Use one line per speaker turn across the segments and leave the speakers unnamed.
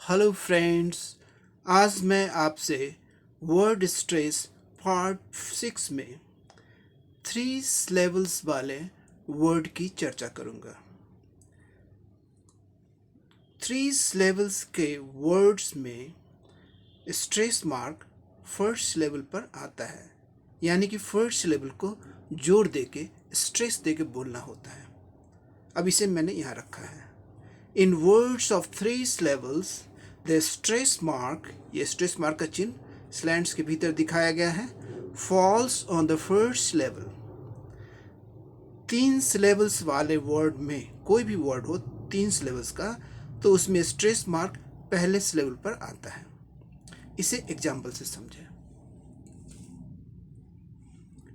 Hello friends. आज मैं आपसे वर्ड स्ट्रेस पार्ट 6 में 3 लेवल्स वाले वर्ड की चर्चा करूंगा। 3 लेवल्स के वर्ड्स में स्ट्रेस मार्क फर्स्ट लेवल पर आता है, यानी कि फर्स्ट लेवल को जोर देके स्ट्रेस देके बोलना होता है। अब इसे मैंने यहाँ रखा है। In words of 3 levels the stress mark, ये स्ट्रेस मार्क का चिन्ह स्लैंड्स के भीतर दिखाया गया है, falls on the first level. 3 levels वाले वर्ड में कोई भी वर्ड हो 3 लेवल्स का, तो उसमें स्ट्रेस मार्क पहले लेवल पर आता है। इसे एग्जाम्पल से समझें।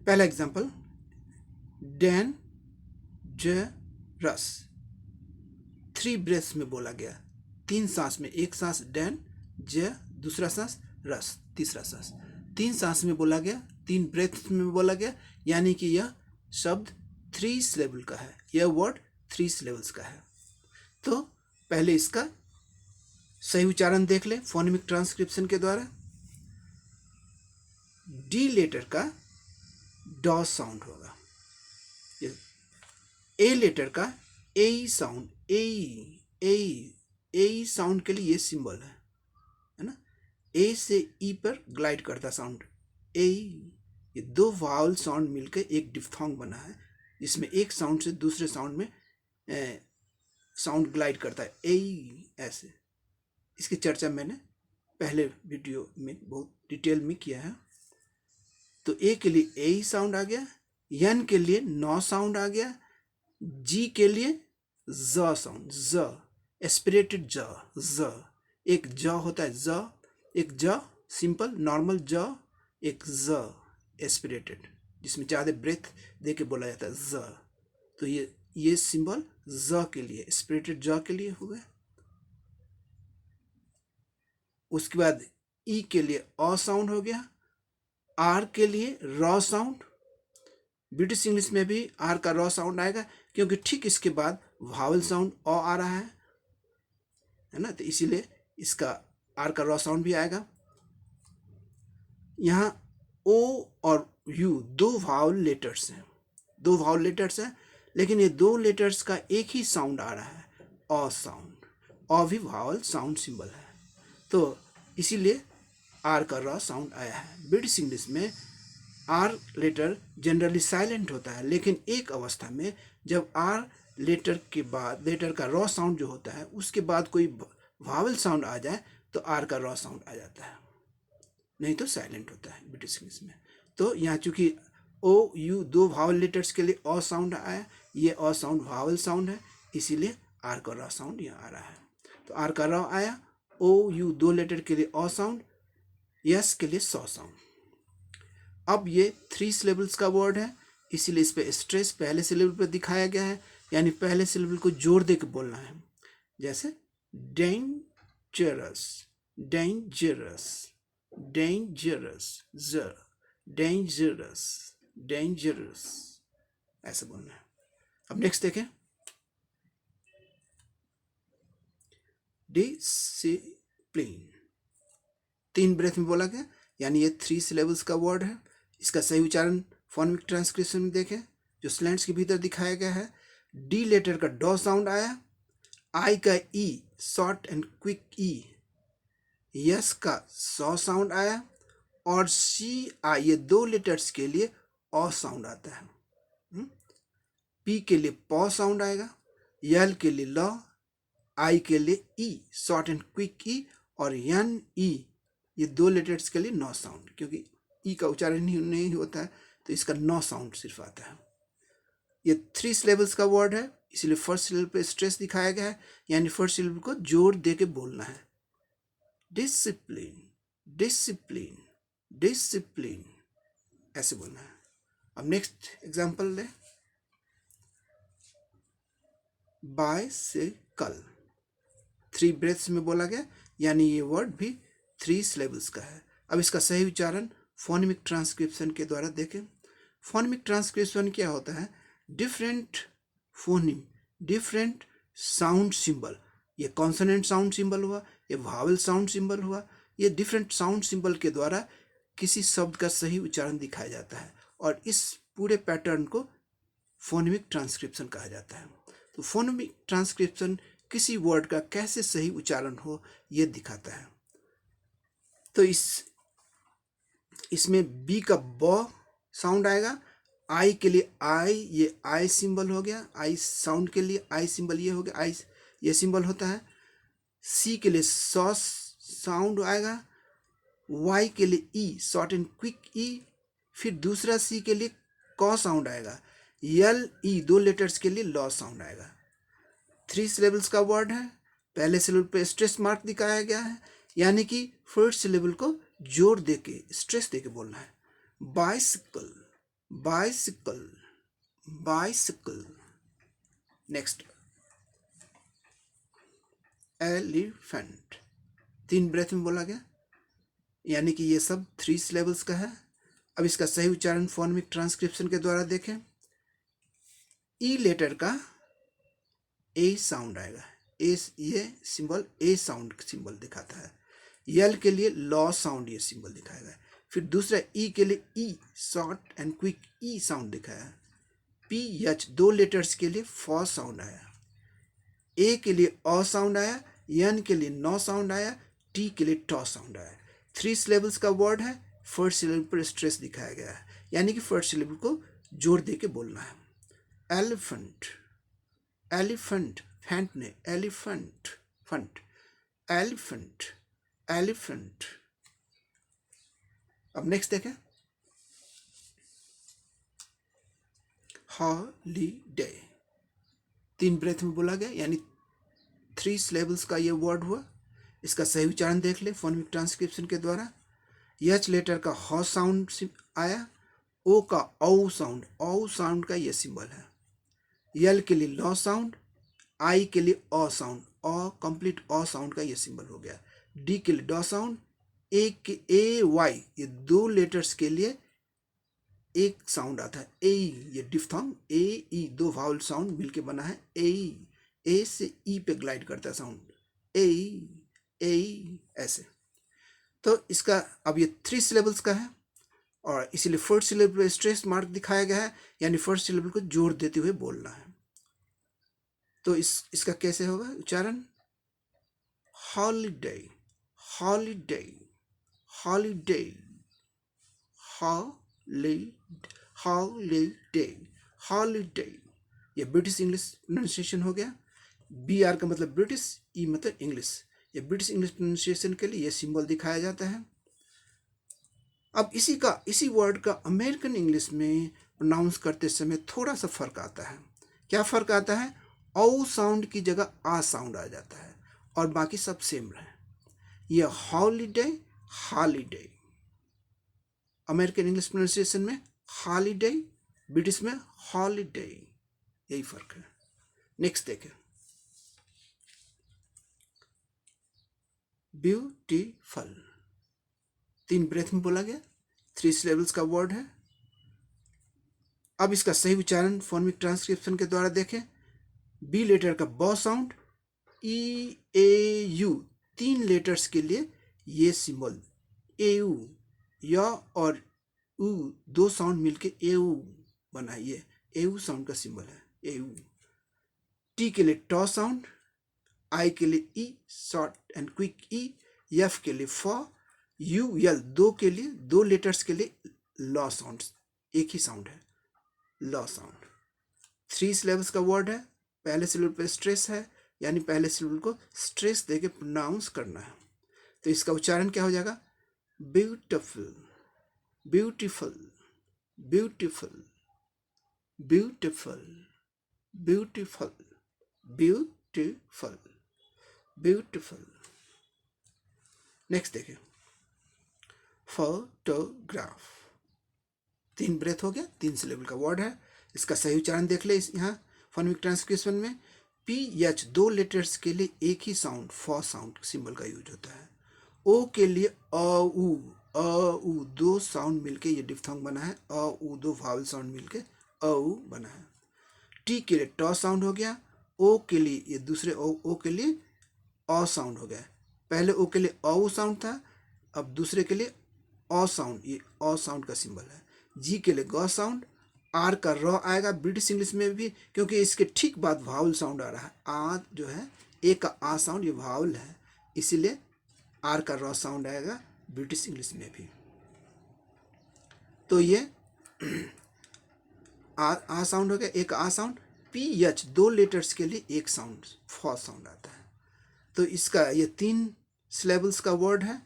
पहला एग्जाम्पल, डेंजरस 3 ब्रेथ्स में बोला गया। 3 सांस में, एक सांस डैन, ज, दूसरा सांस रस, तीसरा सांस। 3 सांस में बोला गया, 3 ब्रेथ्स में बोला गया, यानी कि यह शब्द 3 लेवल का है, यह वर्ड 3 लेवल्स का है। तो पहले इसका सही उच्चारण देख ले फोनेमिक ट्रांसक्रिप्शन के द्वारा। डी लेटर का डॉ साउंड होगा, ए लेटर का ए साउंड, ए साउंड के लिए ये सिंबल है ना। ए से ई पर ग्लाइड करता साउंड ए। ये 2 वावल साउंड मिलकर एक डिफ्थोंग बना है, जिसमें एक साउंड से दूसरे साउंड में साउंड ग्लाइड करता है ए, ऐसे। इसकी चर्चा मैंने पहले वीडियो में बहुत डिटेल में किया है। तो ए के लिए ए साउंड आ गया, एन के लिए नौ साउंड आ गया, जी के लिए ज साउंड, ज एस्पिरेटेड ज। एक ज होता है ज, एक ज सिंपल नॉर्मल ज, एक ज एस्पिरेटेड जिसमें ज़्यादा ब्रेथ दे के बोला जाता है ज। तो ये सिंबल ज के लिए, एस्पिरेटेड ज के लिए हुआ। उसके बाद ई के लिए अ साउंड हो गया, आर के लिए र साउंड। ब्रिटिश इंग्लिश में भी आर का र साउंड आएगा, क्योंकि ठीक इसके बाद वावल साउंड अ आ रहा है ना, तो इसीलिए इसका आर का र साउंड भी आएगा। यहाँ ओ और यू 2 वावल लेटर्स हैं, 2 वावल लेटर्स हैं, लेकिन ये 2 लेटर्स का एक ही साउंड आ रहा है, अ साउंड। अ भी वावल साउंड सिंबल है, तो इसीलिए आर का र साउंड आया है। ब्रिटिश इंग्लिश में आर लेटर जनरली साइलेंट होता है, लेकिन एक अवस्था में जब आर लेटर के बाद लेटर का रॉ साउंड जो होता है, उसके बाद कोई वावल साउंड आ जाए तो आर का रॉ साउंड आ जाता है, नहीं तो साइलेंट होता है ब्रिटिश इंग्लिश में। तो यहाँ चूंकि ओ यू 2 वावल लेटर्स के लिए अ साउंड आया, ये अ साउंड वावल साउंड है, इसीलिए आर का रॉ साउंड यहाँ आ रहा है। तो आर का रॉ आया, ओ यू 2 लेटर के लिए अ साउंड, यस के लिए सौ साउंड। अब ये 3 लेवल्स का वर्ड है, इसीलिए इस पे स्ट्रेस पहले सिलेबल पर दिखाया गया है, यानी पहले सिलेबल को जोर देकर बोलना है। जैसे डेंजरस, डेंजरस, डेंजरस, ज, डेंजरस, डेंजरस, ऐसे बोलना है। अब नेक्स्ट देखें, डिसिप्लिन 3 ब्रेथ में बोला गया, यानी ये 3 लेवल्स का वर्ड है। इसका सही उच्चारण फोनेमिक ट्रांसक्रिप्शन में देखें, जो स्लैंड्स के भीतर दिखाया गया है। डी लेटर का डॉ साउंड आया, आई का ई शॉर्ट एंड क्विक ई, यस का सौ साउंड आया, और सी आई, ये 2 लेटर्स के लिए अ साउंड आता है। पी के लिए प साउंड आएगा, यल के लिए ल, आई के लिए ई शॉर्ट एंड क्विक ई, और एन ई, ये 2 लेटर्स के लिए नो साउंड, क्योंकि ई का उच्चारण नहीं होता है, तो इसका नो साउंड सिर्फ आता है। ये 3 लेवल्स का वर्ड है, इसलिए फर्स्ट लेवल पे स्ट्रेस दिखाया गया है, यानी फर्स्ट लेवल को जोर दे के बोलना है। डिसिप्लिन, डिसिप्लिन, डिसिप्लिन, ऐसे बोलना है। अब नेक्स्ट एग्जांपल ले, बाइसिकल 3 ब्रेथ्स में बोला गया, यानी ये वर्ड भी 3 लेवल्स का है। अब इसका सही उच्चारण फोनेमिक ट्रांसक्रिप्शन के द्वारा देखें। फोनेमिक ट्रांसक्रिप्शन क्या होता है? Different phoneme, different sound symbol, ये कॉन्सोनेंट साउंड सिंबल हुआ, ये वावल साउंड सिंबल हुआ। ये डिफरेंट साउंड सिंबल के द्वारा किसी शब्द का सही उच्चारण दिखाया जाता है और इस पूरे पैटर्न को फोनेमिक ट्रांसक्रिप्शन कहा जाता है। तो फोनेमिक ट्रांसक्रिप्शन किसी वर्ड का कैसे सही उच्चारण हो यह दिखाता है। तो इसमें बी का ब साउंड आएगा, आई के लिए आई, ये आई सिंबल हो गया, आई साउंड के लिए आई सिंबल ये हो गया, आई ये सिंबल होता है। सी के लिए सॉस साउंड आएगा, वाई के लिए ई शॉर्ट एंड क्विक ई, फिर दूसरा सी के लिए कॉ साउंड आएगा, यल ई दो लेटर्स के लिए लॉ साउंड आएगा। 3 सिलेबल्स का वर्ड है, पहले सिलेबल पे स्ट्रेस मार्क दिखाया गया है, यानी कि फर्स्ट सिलेबल को जोर देके स्ट्रेस देके बोलना है। Bicycle, bicycle, bicycle. Next elephant, 3 breath में बोला गया, यानी कि ये सब 3 सिलेबल्स का है। अब इसका सही उच्चारण फोनेमिक ट्रांसक्रिप्शन के द्वारा देखें। ई लेटर का ए साउंड आएगा, ए ये सिंबल ए साउंड सिंबल दिखाता है। यल के लिए लॉ साउंड ये सिंबल दिखाएगा। फिर दूसरा ई के लिए ई शॉर्ट एंड क्विक ई साउंड दिखाया। पी एच दो लेटर्स के लिए फॉ साउंड आया। ए के लिए अ साउंड आया, एन के लिए नॉ साउंड आया, टी के लिए टॉ साउंड आया। 3 सिलेबल्स का वर्ड है, फर्स्ट सिलेबल पर स्ट्रेस दिखाया गया है, यानी कि फर्स्ट सिलेबल को जोर दे के बोलना है। एलिफेंट, एलिफेंट, फैंट ने एलिफेंट, फंट, एलिफेंट, एलिफेंट। अब नेक्स्ट देखें, हॉलीडे, 3 ब्रेथ में बोला गया, यानी 3 सिलेबल्स का ये वर्ड हुआ। इसका सही उच्चारण देख ले फोनेमिक ट्रांसक्रिप्शन के द्वारा। एच लेटर का ह साउंड आया, ओ का औ साउंड का ये सिंबल है। यल के लिए लॉ साउंड, आई के लिए a sound, a complete a sound का ये सिंबल हो गया। डी के लिए डॉ साउंड, ए वाई ये 2 लेटर्स के लिए एक साउंड आता है, ए, ये डिफ्थॉन्ग ए ई 2 वावल साउंड मिलके बना है ए से ई पे ग्लाइड करता है साउंड, ए ऐसे। तो इसका अब ये 3 सिलेबल्स का है और इसीलिए फर्स्ट सिलेबल पे स्ट्रेस मार्क दिखाया गया है, यानी फर्स्ट सिलेबल को जोर देते हुए बोलना है। तो इसका कैसे होगा उच्चारण? Holiday, holiday, holiday, holiday, holiday. ये ब्रिटिश इंग्लिश प्रोनाउंसिएशन हो गया। बी आर का मतलब ब्रिटिश, ई मतलब इंग्लिश। ये ब्रिटिश इंग्लिश प्रोनाउंसिएशन के लिए ये सिंबल दिखाया जाता है। अब इसी वर्ड का अमेरिकन इंग्लिश में प्रोनाउंस करते समय थोड़ा सा फर्क आता है। क्या फर्क आता है? औ साउंड की जगह आ साउंड आ जाता है और बाकी सब सेम रहे। ये holiday, holiday, American English pronunciation में हॉलीडे, ब्रिटिश में हॉलीडे, यही फर्क है। नेक्स्ट देखें, ब्यूटीफुल, 3 ब्रेथ में बोला गया, 3 सिलेबल्स का वर्ड है। अब इसका सही उच्चारण फोनेमिक ट्रांसक्रिप्शन के द्वारा देखें। बी लेटर का ब sound, E A you 3 letters के लिए ये सिंबल ए यू, या और ऊ 2 साउंड मिलके ए यू बना है, ये ए यू साउंड का सिंबल है, ए यू। टी के लिए टॉ साउंड, आई के लिए ई शॉर्ट एंड क्विक ई, एफ के लिए फॉ, यू यल 2 के लिए 2 लेटर्स के लिए लॉ साउंड, एक ही साउंड है, लॉ साउंड। 3 सिलेबल्स का वर्ड है, पहले सिलेबल पे स्ट्रेस है, यानी पहले सिलेबल को स्ट्रेस देके प्रोनाउंस करना है। तो इसका उच्चारण क्या हो जाएगा? Beautiful, beautiful, beautiful, beautiful, beautiful, beautiful, beautiful. Next देखिए, फोटोग्राफ, 3 ब्रेथ हो गया, 3 सिलेबल का वर्ड है। इसका सही उच्चारण देख ले यहाँ फोनेमिक ट्रांसक्रिप्शन में। पी एच 2 लेटर्स के लिए एक ही साउंड फॉ साउंड सिंबल का यूज होता है। ओ के लिए अ उ 2 साउंड मिलके ये डिफ्थॉन्ग बना है, अ उ 2 वावल साउंड मिलके अ उ बना है। टी के लिए टॉ साउंड हो गया। ओ के लिए ये दूसरे ओ के लिए अ साउंड हो गया। पहले ओ के लिए औ साउंड था, अब दूसरे के लिए अ साउंड, ये अ साउंड का सिंबल है। जी के लिए ग साउंड, आर का र आएगा ब्रिटिश इंग्लिश में भी, क्योंकि इसके ठीक बाद वावल साउंड आ रहा है। आ जो है ए का आ साउंड ये वावल है, इसीलिए आर का र साउंड आएगा ब्रिटिश इंग्लिश में भी। तो ये आ साउंड हो गया, एक आ साउंड। पी एच दो लेटर्स के लिए एक साउंड फ साउंड आता है। तो इसका ये 3 सिलेबल्स का वर्ड है,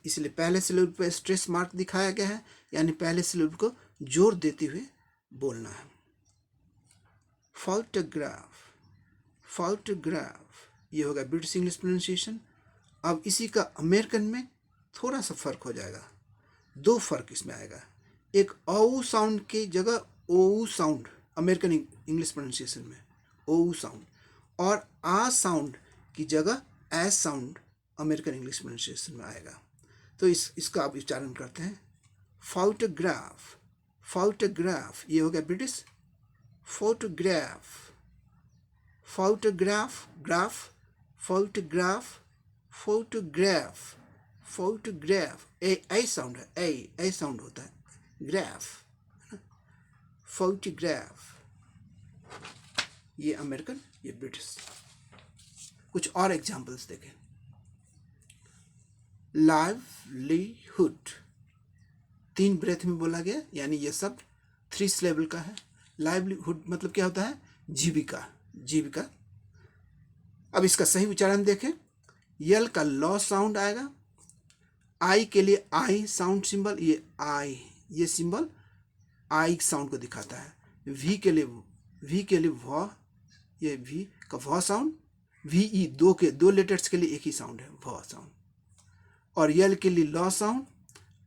इसलिए पहले सिलेबल पे स्ट्रेस मार्क दिखाया गया है, यानी पहले सिलेबल को जोर देते हुए बोलना है। फोटोग्राफ, फोटोग्राफ ये होगा ब्रिटिश इंग्लिश प्रोनाउंसिएशन। अब इसी का अमेरिकन में थोड़ा सा फर्क हो जाएगा, 2 फर्क इसमें आएगा। एक औ साउंड की जगह ओ साउंड अमेरिकन इंग्लिश प्रोनाउंसिएशन में ओ साउंड, और आ साउंड की जगह S sound American English pronunciation में आएगा। तो इसका आप उच्चारण करते हैं फोटोग्राफ, फोटोग्राफ ये हो गया British. Photograph, photograph, graph, photograph, photograph, photograph ए साउंड है, ए साउंड होता है, ग्राफ, फोटोग्राफ ये अमेरिकन ये ब्रिटिश। कुछ और एग्जांपल्स देखें। लाइवलीहुड 3 ब्रेथ में बोला गया, यानी ये सब 3 सिलेबल का है। लाइवलीहुड मतलब क्या होता है? जीविका, जीविका। अब इसका सही उच्चारण देखें। यल का लॉ साउंड आएगा, आई के लिए आई साउंड सिंबल, ये आई ये सिंबल आई साउंड को दिखाता है। वी के लिए व, ये वी का व साउंड, वी ई दो लेटर्स के लिए एक ही साउंड है, व साउंड। और यल के लिए लॉ साउंड,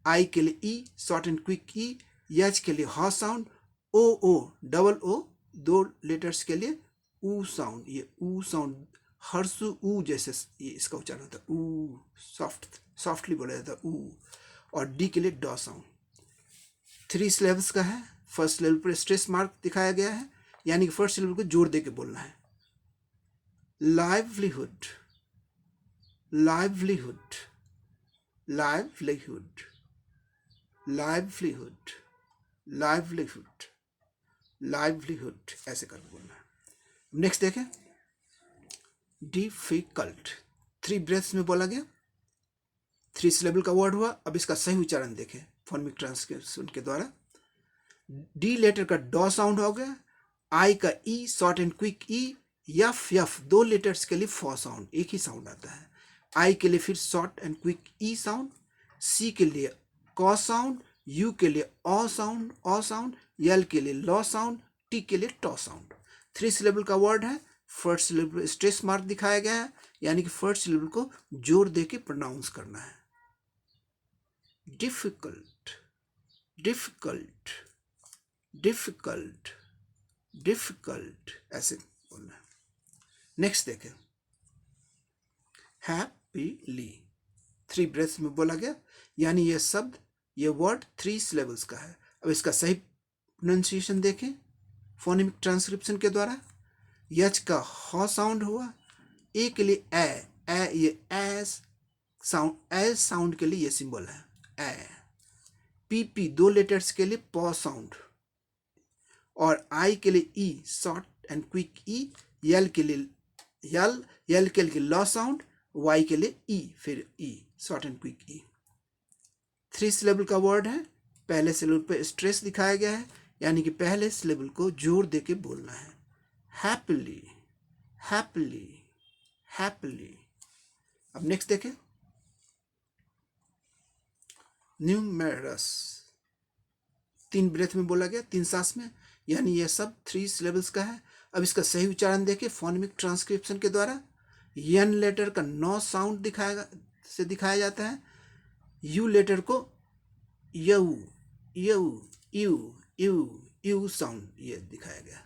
आई के लिए ई शॉर्ट एंड क्विक ई, एच के लिए ह sound, O double O 2 letters के लिए ऊ साउंड, ये ऊ साउंड हर्षु ऊ जैसे ये इसका उच्चारण होता है, ऊ सॉफ्टली बोला जाता है ऊ। और डी के लिए डॉ साउंड। 3 सिलेबल्स का है। फर्स्ट सिलेबल पर स्ट्रेस मार्क दिखाया गया है, यानी कि फर्स्ट सिलेबल को जोर दे के बोलना है। Livelihood, livelihood, livelihood, livelihood, livelihood, livelihood ऐसे करके बोलना है। नेक्स्ट देखें। डिफिकल्ट 3 ब्रेथ्स में बोला गया, 3 सिलेबल का वर्ड हुआ। अब इसका सही उच्चारण देखें फोनेमिक ट्रांसक्रिप्शन के द्वारा। डी लेटर का डॉ साउंड हो गया, आई का ई शॉर्ट एंड क्विक ई, एफ 2 लेटर्स के लिए फ साउंड, एक ही साउंड आता है। आई के लिए फिर शॉर्ट एंड क्विक ई साउंड, सी के लिए क साउंड, यू के लिए अ साउंड, यल के लिए लॉ साउंड, टी के लिए टॉ साउंड। 3 सिलेबल का वर्ड है। फर्स्ट सिलेबल स्ट्रेस मार्क दिखाया गया है, यानी कि फर्स्ट सिलेबल को जोर दे के प्रोनाउंस करना है। डिफिकल्ट, डिफिकल्ट, डिफिकल्ट, डिफिकल्ट ऐसे बोलना है। नेक्स्ट देखें। हैप्पीली 3 ब्रेथ्स में बोला गया, यानी ये शब्द ये वर्ड 3 सिलेबल्स का है। अब इसका सही प्रोनाउंसिएशन देखें फोनेमिक ट्रांसक्रिप्शन के द्वारा। यच का ह साउंड हुआ, ए के लिए ए ये एस साउंड के लिए ये सिंबल है ए। पी 2 लेटर्स के लिए प साउंड, और आई के लिए ई शॉर्ट एंड क्विक ई, यल के लिए लॉ साउंड, वाई के लिए ई फिर ई शॉर्ट एंड क्विक ई। 3 सिलेबल का वर्ड है। पहले सिलेबल पे स्ट्रेस दिखाया गया है, यानी कि पहले सिलेबल को जोर देके बोलना है। Happily, happily, happily. अब नेक्स्ट देखें। न्यूमेरस 3 ब्रेथ में बोला गया, 3 सांस में, यानी यह सब 3 सिलेबल्स का है। अब इसका सही उच्चारण देखें फोनेमिक ट्रांसक्रिप्शन के द्वारा। यन लेटर का नो साउंड दिखाया जाता है। यू लेटर को you you you you you sound ये दिखाया गया।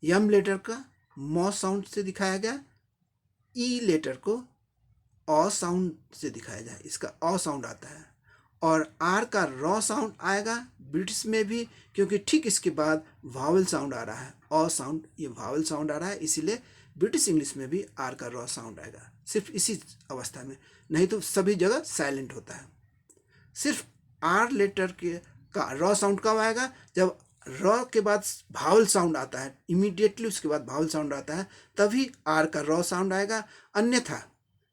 यम लेटर का मो साउंड से दिखाया गया। ई लेटर को अ साउंड से दिखाया जाए, इसका अ साउंड आता है। और आर का रॉ साउंड आएगा ब्रिटिश में भी, क्योंकि ठीक इसके बाद वावल साउंड आ रहा है, अ साउंड ये वावल साउंड आ रहा है, इसीलिए ब्रिटिश इंग्लिश में भी आर का रॉ साउंड आएगा, सिर्फ इसी अवस्था में, नहीं तो सभी जगह साइलेंट होता है। सिर्फ आर लेटर के का रॉ साउंड कब आएगा? जब रॉ के बाद भावल साउंड आता है, इमीडिएटली उसके बाद भावल साउंड आता है, तभी आर का रॉ साउंड आएगा, अन्यथा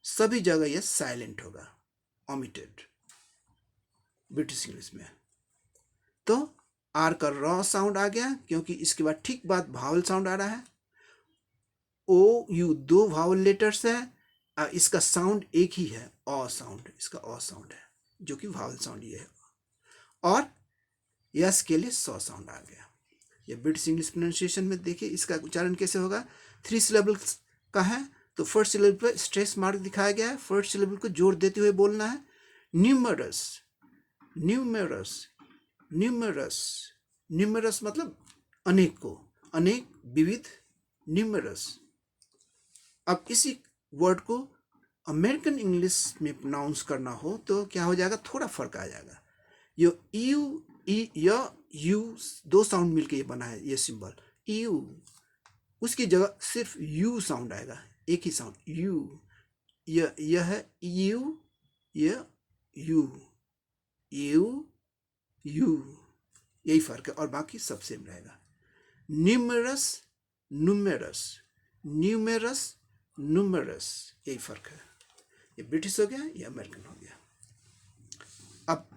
सभी जगह यह साइलेंट होगा, ओमिटेड ब्रिटिश इंग्लिश में। तो आर का रॉ साउंड आ गया, क्योंकि इसके बाद ठीक बाद भावल साउंड आ रहा है। ओ यू दो भावल लेटर्स है, इसका साउंड एक ही है, अ साउंड, इसका अ साउंड है, जो कि भावल साउंड ये है। और यस के लिए सॉ साउंड आ गया। ये ब्रिटिश इंग्लिश प्रोनाउंसिएशन में देखिए इसका उच्चारण कैसे होगा। 3 सिलेबल्स का है, तो फर्स्ट सिलेबल पर स्ट्रेस मार्क दिखाया गया है, फर्स्ट सिलेबल को जोर देते हुए बोलना है। न्यूमरस, न्यूमरस, न्यूमरस, न्यूमरस मतलब अनेक को, अनेक, विविध, न्यूमरस। अब इसी वर्ड को अमेरिकन इंग्लिश में प्रोनाउंस करना हो तो क्या हो जाएगा, थोड़ा फर्क आ जाएगा। यो यू दो साउंड मिलके ये बना है, ये सिंबल यू, उसकी जगह सिर्फ यू साउंड आएगा, एक ही साउंड यू। यह है यू, यह यू, यू यू, यही फर्क है, और बाकी सब सेम रहेगा। न्यूमरस, न्यूमरस, न्यूमरस, न्यूमरस, यही फर्क है। ये ब्रिटिश हो गया, ये अमेरिकन हो गया। अब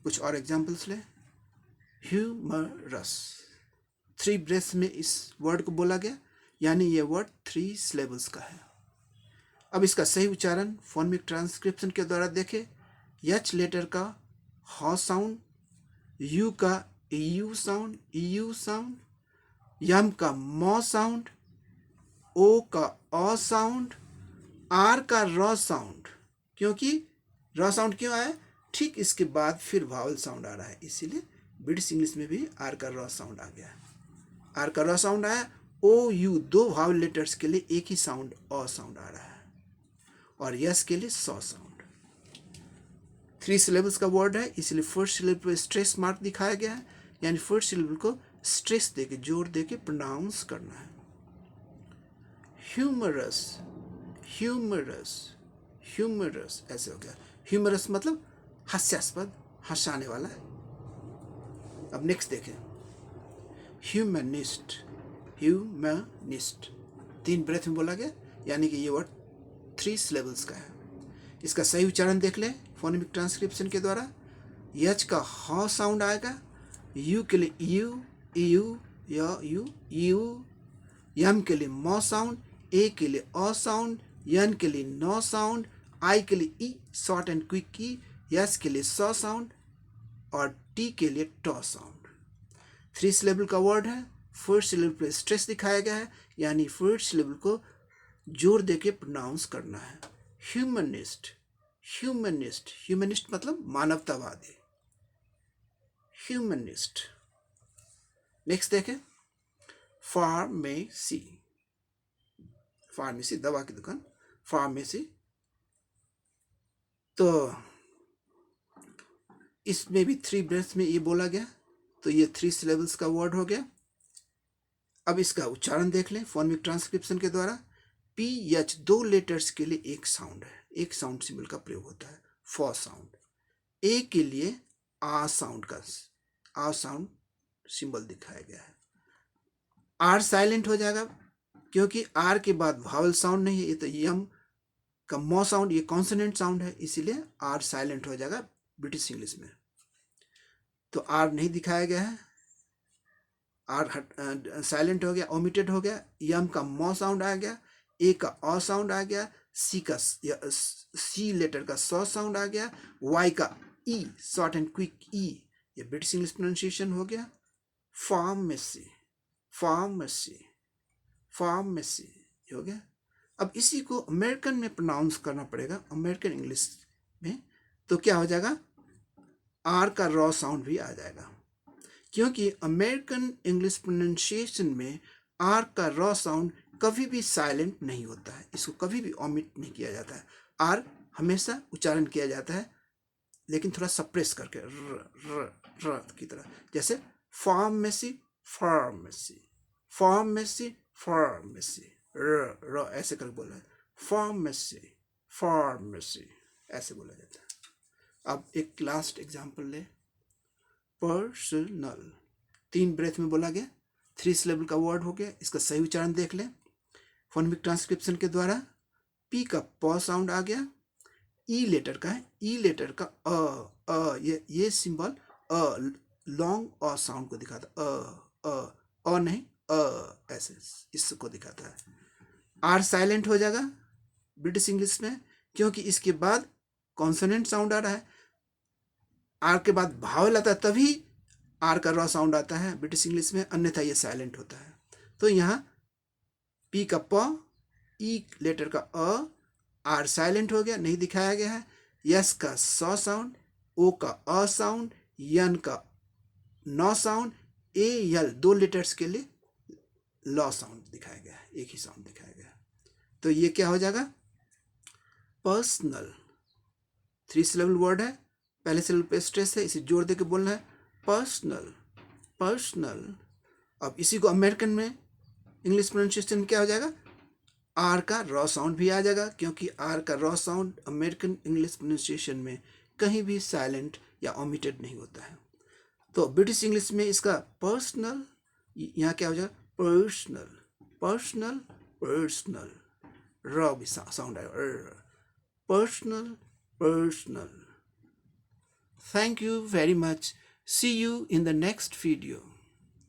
कुछ और एग्जाम्पल्स लें। ह्यूमरस, 3 ब्रेथ्स में इस वर्ड को बोला गया, यानी ये वर्ड 3 सिलेबल्स का है। अब इसका सही उच्चारण फोनेमिक ट्रांसक्रिप्शन के द्वारा देखें। एच लेटर का ह साउंड, यू का यू साउंड, यू साउंड, यम का म साउंड, ओ का अ साउंड, आर का र साउंड। क्योंकि र साउंड क्यों आया? ठीक इसके बाद फिर वावल साउंड आ रहा है, इसीलिए ब्रिटिश इंग्लिश में भी आर का र साउंड आ गया। आर का र साउंड आया। ओ यू दो वावल लेटर्स के लिए एक ही साउंड अ साउंड आ रहा है, और यस के लिए सॉ साउंड। 3 सिलेबल्स का वर्ड है, इसलिए फर्स्ट सिलेबल पर स्ट्रेस मार्क दिखाया गया है, यानी फर्स्ट सिलेबल को स्ट्रेस देके, जोर देके प्रोनाउंस करना है। ह्यूमरस, ह्यूमरस, ह्यूमरस, ऐसे हो गया। ह्यूमरस मतलब हास्यास्पद, हंसाने वाला। अब नेक्स्ट देखें, ह्यूमनिस्ट, ह्यूमनिस्ट 3 ब्रेथ में बोला गया, यानी कि ये वर्ड 3 सिलेबल्स का है। इसका सही उच्चारण देख लें फोनेमिक ट्रांसक्रिप्शन के द्वारा। यच का ह साउंड आएगा, यू के लिए यू, यू, यू, यू, यम के लिए म साउंड, ए के लिए अ साउंड, यन के लिए न साउंड, आई के लिए ई, शॉर्ट एंड क्विक ई, यस के लिए स साउंड, और टी के लिए ट साउंड। 3 सिलेबल का वर्ड है, फर्स्ट सिलेबल पर स्ट्रेस दिखाया गया है, यानी फर्स्ट सिलेबल को जोर देके प्रोनाउंस करना है। ह्यूमनिस्ट, ह्यूमनिस्ट, ह्यूमनिस्ट मतलब मानवतावादी, ह्यूमनिस्ट। नेक्स्ट देखें, फार्मेसी, फार्मेसी दवा की दुकान, फार्मेसी। तो इसमें भी 3 ब्रेथ्स में ये बोला गया, तो ये 3 सिलेबल्स का वर्ड हो गया। अब इसका उच्चारण देख लें फोनेमिक ट्रांसक्रिप्शन के द्वारा। पी एच 2 लेटर्स के लिए एक साउंड है, एक साउंड सिंबल का प्रयोग होता है, फ साउंड। ए के लिए आ साउंड का, आ साउंड सिंबल दिखाया गया है। आर साइलेंट हो जाएगा, क्योंकि आर के बाद वावल साउंड नहीं है, ये तो यम का म साउंड, ये कॉन्सोनेंट साउंड है, इसीलिए आर साइलेंट हो जाएगा ब्रिटिश इंग्लिश में। तो आर नहीं दिखाया गया है, आर साइलेंट हो गया, ओमिटेड हो गया। यम का म साउंड आ गया, ए का अ साउंड आ गया, सी का सी लेटर का स साउंड आ गया, वाई का ई, शॉर्ट एंड क्विक ई, ये ब्रिटिश इंग्लिश प्रोनाउंसिएशन हो गया। फार्मेसी, फार्मेसी, फार्मेसी हो गया। अब इसी को अमेरिकन में प्रोनाउंस करना पड़ेगा, अमेरिकन इंग्लिश में, तो क्या हो जाएगा, आर का रॉ साउंड भी आ जाएगा, क्योंकि अमेरिकन इंग्लिश प्रोनाउंसिएशन में आर का रॉ साउंड कभी भी साइलेंट नहीं होता है, इसको कभी भी ओमिट नहीं किया जाता है। आर हमेशा उच्चारण किया जाता है, लेकिन थोड़ा सप्रेस करके, र की तरह, जैसे फार्मेसी, फार्मेसी, फार्मेसी, फार्मेसी, र ऐसे करके बोला है। फार्मेसी, फार्मेसी ऐसे बोला जाता है। अब एक लास्ट एग्जांपल ले, पर्सनल, 3 ब्रेथ में बोला गया, 3 सिलेबल का वर्ड हो गया। इसका सही उच्चारण देख लें फोनेटिक ट्रांसक्रिप्शन के द्वारा। पी का प साउंड आ गया, ई लेटर का है, ई लेटर का ये सिंबल लॉन्ग अ साउंड को दिखाता, नहीं ऐसे इसको दिखाता है। आर साइलेंट हो जाएगा ब्रिटिश इंग्लिश में, क्योंकि इसके बाद कॉन्सोनेंट साउंड आ रहा है। आर के बाद भावल आता है तभी आर का रॉ साउंड आता है ब्रिटिश इंग्लिश में, अन्यथा ये साइलेंट होता है। तो यहाँ पी का प, ई लेटर का आर साइलेंट हो गया, नहीं दिखाया गया है। यस का सॉ साउंड, ओ का अ साउंड, यन का नॉ साउंड, ए यल 2 लेटर्स के लिए लॉ साउंड दिखाया गया है, एक ही साउंड दिखाया गया है। तो ये क्या हो जाएगा, पर्सनल। 3 सिलेबल वर्ड है, पहले सिलेबल पे स्ट्रेस है, इसे जोड़ देके बोलना है पर्सनल, पर्सनल। अब इसी को अमेरिकन में इंग्लिश प्रोनाउंसिएशन में क्या हो जाएगा, आर का रॉ साउंड भी आ जाएगा, क्योंकि आर का raw sound American English pronunciation में कहीं भी साइलेंट या ओमिटेड नहीं होता है। तो ब्रिटिश इंग्लिश में इसका पर्सनल, यहाँ क्या हो जाएगा, पर्सनल, पर्सनल, पर्सनल, रॉ भी साउंड आएगा, personal, personal. Thank you very much. See you in the next video.